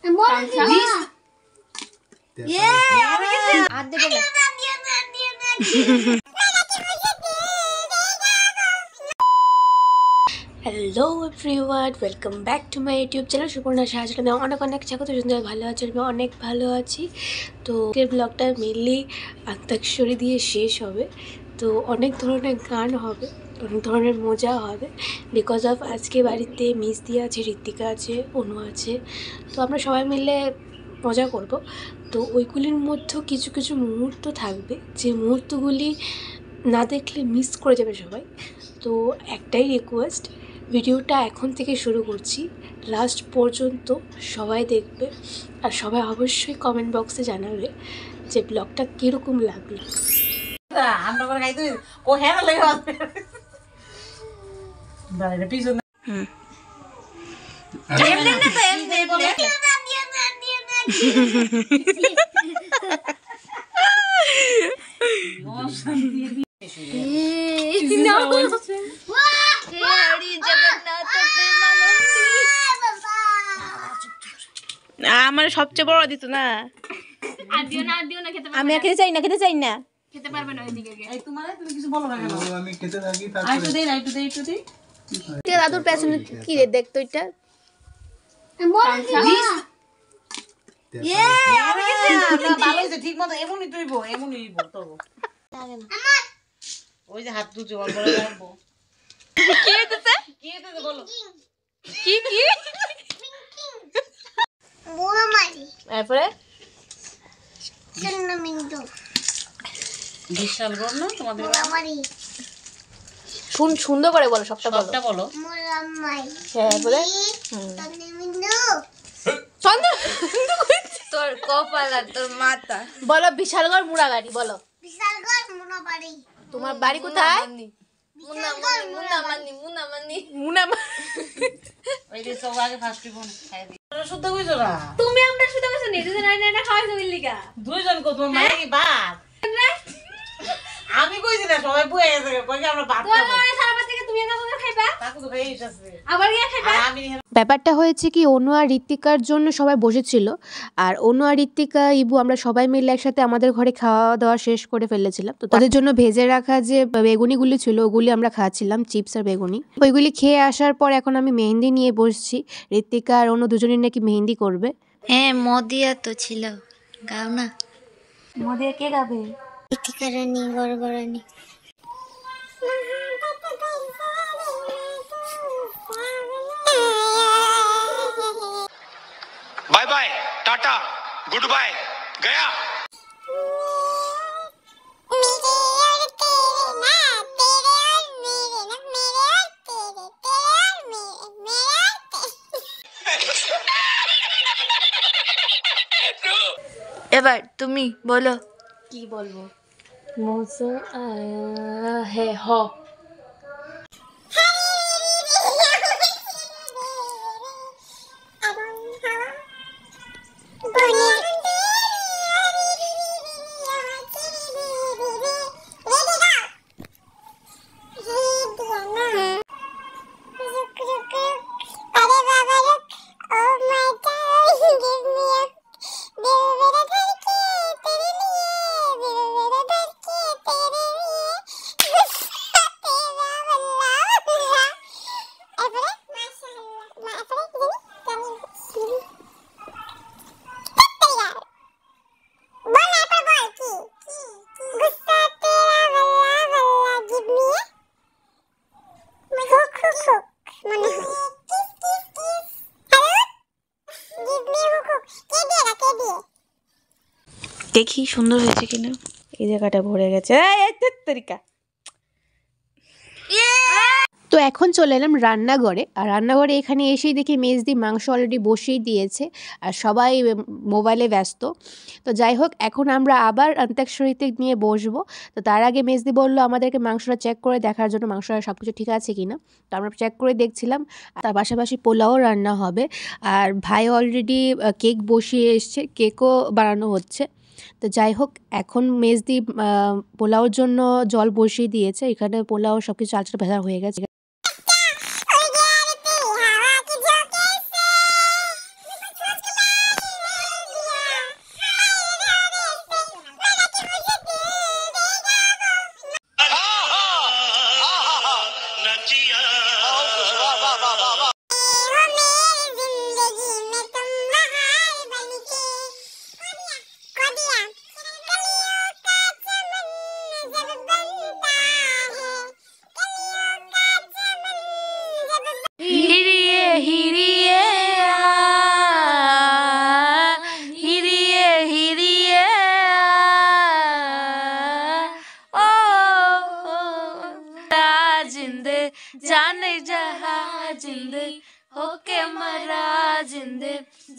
Hello everyone, welcome back to my YouTube channel Suparna সাহায্য। আমি অনেক স্বাগত, সুন্দর ভালো আছি, আমি অনেক ভালো আছি। তো এই ব্লগটা মেনলি আন্তাক্ষরী দিয়ে শেষ হবে। তো অনেক ধরনের গান হবে, অনেক ধরনের মজা হবে, বিকজ অফ আজকে বাড়িতে মিস দিয়ে আছে, ঋত্বিকা আছে, অনু আছে। তো আমরা সবাই মিলে মজা করব। তো ওইগুলির মধ্যেও কিছু কিছু মুহূর্ত থাকবে, যে মুহূর্তগুলি না দেখলে মিস করে যাবে সবাই। তো একটাই রিকোয়েস্ট, ভিডিওটা এখন থেকে শুরু করছি, লাস্ট পর্যন্ত সবাই দেখবে। আর সবাই অবশ্যই কমেন্ট বক্সে জানাবে যে ব্লগটা কীরকম লাগলো। আমার সবচেয়ে বড় দিত না, আমি খেতে চাই না, খেতে চাই না, খেতে পারবে না ওইদিকে গিয়ে। তুমি কিছু বলো না কেন? আমি খেতে থাকি, তারপরে একটু দেই। দাদুর পেছনে কি রে দেখতো এটা? ভালো হয়েছে, ঠিক মতো এমনই তুইবো, এমনই তবু ওই যে হাত দুটো বড় রাখবো। কি হইতেছে? কি হইতেছে বলো? কি মোরা মারি এরপরে চন্না মিন্টু বিশাল বড় না তোমাদের? মোরা মারি সুন্দর করে বলো, সবটা বলো। মোরা মারি হ্যাঁ বলে চন্না মিন্টু তোর কপাল আর তোর মাথা। বলো বিশালগড় মুড়াগাড়ি বলো। বিশালগড় মোরা বাড়ি। তোমার বাড়ি কোথায়? মুনা ওই যে সব আগে ফার্স্ট ফোন খাই দি। তোরা শুদ্ধ কইছো না? তুমি আমরা শুধু বসে নেই, দুজন না খাওয়াইছো ওই লিগা। দুইজন কো তোমার মানে কি বাপ? আমি কইছি না সবাই বুয়ে গেছে, কই কি আমরা ভাত খাবো? তোমার সারা রাত থেকে তুমি না খাইবা, তাকু তো খাই এসেছে। আবার গিয়ে খাইবা। আমি ব্যাপারটা হয়েছে কি, অনু আর ঋত্বিকার জন্য সবাই বসেছিল, আর অনু আর ঋত্বিকা, ইবু আমরা সবাই মিলে একসাথে আমাদের ঘরে খাওয়া দাওয়া শেষ করে ফেলেছিলাম। তো তাদের জন্য ভেজে রাখা যে বেগুনিগুলি ছিল ওগুলি আমরা খাচ্ছিলাম, চিপস আর বেগুনি। ওইগুলি খেয়ে আসার পর এখন আমি মেহেন্দি নিয়ে বসছি। ঋত্বিকা আর অনু দুজনেই নাকি মেহেন্দি করবে। হ্যাঁ মদিয়া তো ছিল, গাও না। মদিয়া কে গাবে? ইতিকারানি গড়গড়ানি। Bye bye tata good bye गया। এবার তুমি বলো। কি বলবো? মজা হ্যাঁ হ। দেখি সুন্দর হয়েছে কিনা। এই জায়গাটা ভরে গেছে। তো এখন চলে এলাম রান্নাঘরে, আর রান্নাঘরে এখানে এসেই দেখি মেজদি মাংস অলরেডি বসেই দিয়েছে, আর সবাই মোবাইলে ব্যস্ত। তো যাই হোক, এখন আমরা আবার অন্তাক্ষরীতে নিয়ে বসবো। তো তার আগে মেজদি বললো আমাদেরকে মাংসটা চেক করে দেখার জন্য, মাংসটা সব কিছু ঠিক আছে কিনা। তো আমরা চেক করে দেখছিলাম। তার পাশাপাশি পোলাও রান্না হবে, আর ভাই অলরেডি কেক বসিয়ে এসছে, কেকও বানানো হচ্ছে। তো যাই হোক, এখন মেজদি পোলাওর জন্য জল বসিয়ে দিয়েছে। এখানে পোলাও সব কিছু চালটা ভেজা হয়ে গেছে।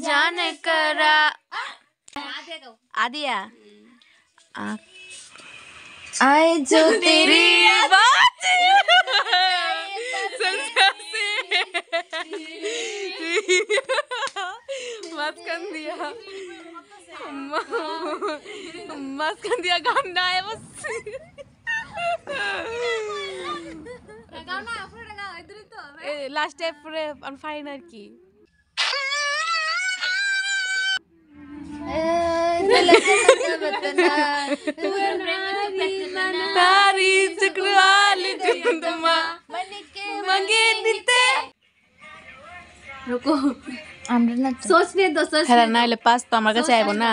जाने करा आदिया आए जो तेरी बात मत कर दिया गाना है बस लास्ट टाइम पूरे अनफाइन की तारी चक्रवाली तुमा मंगे दिते रुको सोचने दो খেলা না হলে পাস তো আমার কাছে আইবো না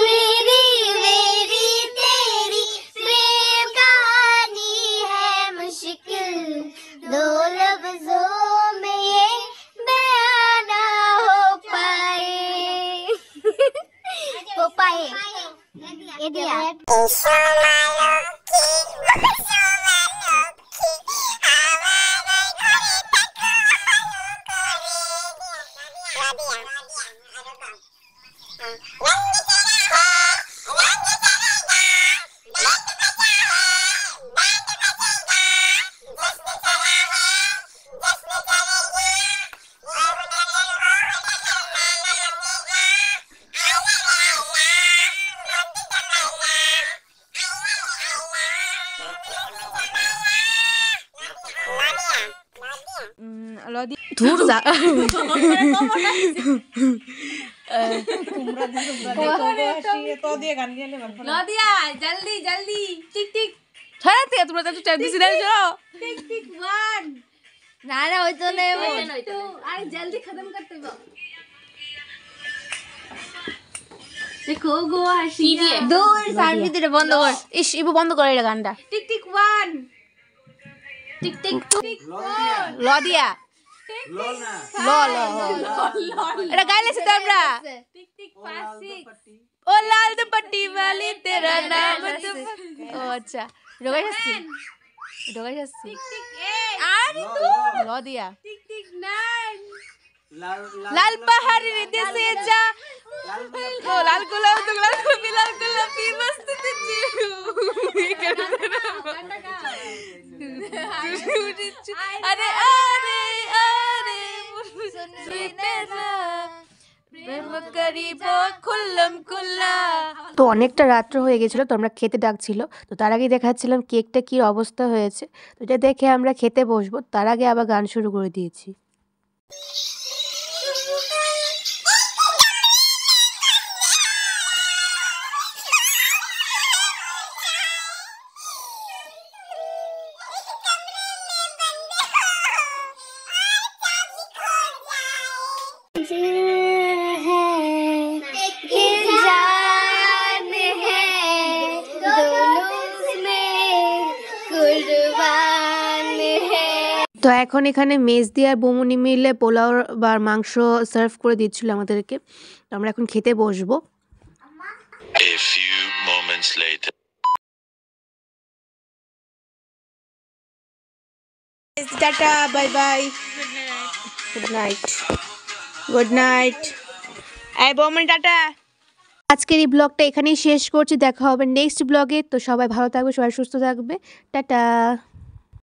मेरी मेरी तेरी प्रेम कहानी है मुश्किल दो लफ्जों में ये बयान ना हो पाए ये दिया दूर जा तो দিয়ে গান গেলে लदिया जल्दी जल्दी टिक टिक छड़ा ते তোমরা তো টাইম দিছি না চলো टिक टिक 1 না না হইতো না আরে জলদি খতম করতে হবে দেখো গো হাসি দূর সাউন্ড ভিতরে বন্ধ কর ইস ইবো বন্ধ করে এটা গানটা টিক টিক 1 টিক টিক 2 লদিয়া লো লো এটা গাইলেছি তো আমরা टिक टिक 5 6 ओ लाल दुपट्टी वाली तेरा नाम तो ओ अच्छा डोगाई जासी टिक टिक 8 आरे तू लो दिया टिक टिक 9 लाल पहाड़ी हृदय से जा ओ लाल गुलाब की मस्त तुझे अरे अरे अरे তো অনেকটা রাত্র হয়ে গেছিলো, তো আমরা খেতে ডাকছিল। তো তার আগে দেখাচ্ছিলাম কেকটা কী অবস্থা হয়েছে। তো এটা দেখে আমরা খেতে বসবো, তার আগে আবার গান শুরু করে দিয়েছি। তো এখন এখানে মেজদি আর বমুনি মিলে পোলাও বা মাংস সার্ভ করে দিচ্ছিল আমাদেরকে। তো আমরা এখন খেতে বসবো। A few moments later. Tata, bye bye, good night, good night. এই বমুনি টাটা। আজকের এই ব্লগটা এখানেই শেষ করছি, দেখা হবে নেক্সট ব্লগে। তো সবাই ভালো থাকবে, সবাই সুস্থ থাকবে, টাটা।